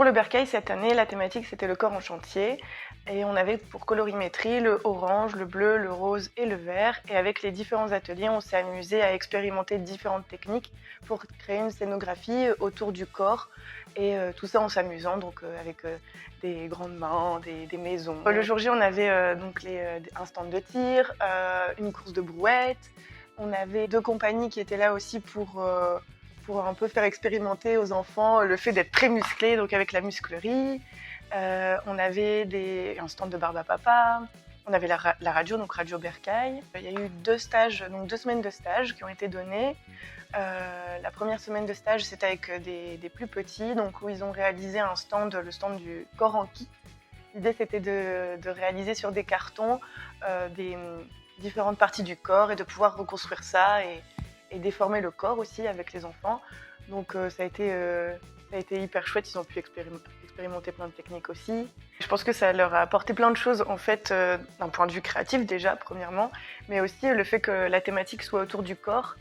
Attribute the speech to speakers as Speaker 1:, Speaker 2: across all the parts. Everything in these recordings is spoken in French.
Speaker 1: Pour le bercail, cette année, la thématique, c'était le corps en chantier. Et on avait pour colorimétrie le orange, le bleu, le rose et le vert. Et avec les différents ateliers, on s'est amusé à expérimenter différentes techniques pour créer une scénographie autour du corps. Et tout ça en s'amusant, donc avec des grandes mains, des maisons. Le jour J, on avait un stand de tir, une course de brouettes. On avait 2 compagnies qui étaient là aussi pour un peu faire expérimenter aux enfants le fait d'être très musclé, donc avec la musclerie. On avait un stand de barbe à papa. On avait la radio, donc Radio Bercail. Il y a eu 2 stages, donc 2 semaines de stage qui ont été données. La première semaine de stage, c'était avec des plus petits, donc où ils ont réalisé le stand du corps en kit. L'idée, c'était de réaliser sur des cartons des différentes parties du corps et de pouvoir reconstruire ça et déformer le corps aussi avec les enfants. Donc ça a été hyper chouette, ils ont pu expérimenter plein de techniques aussi. Je pense que ça leur a apporté plein de choses en fait, d'un point de vue créatif déjà, premièrement, mais aussi le fait que la thématique soit autour du corps.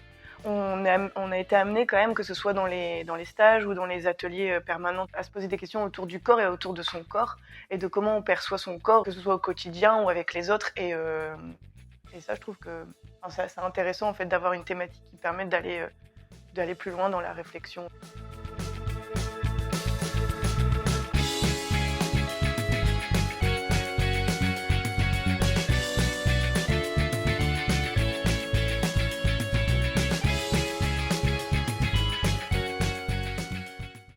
Speaker 1: On a été amené quand même, que ce soit dans les stages ou dans les ateliers permanents, à se poser des questions autour du corps et autour de son corps et de comment on perçoit son corps, que ce soit au quotidien ou avec les autres. Et ça, je trouve que c'est intéressant en fait d'avoir une thématique qui permet d'aller plus loin dans la réflexion.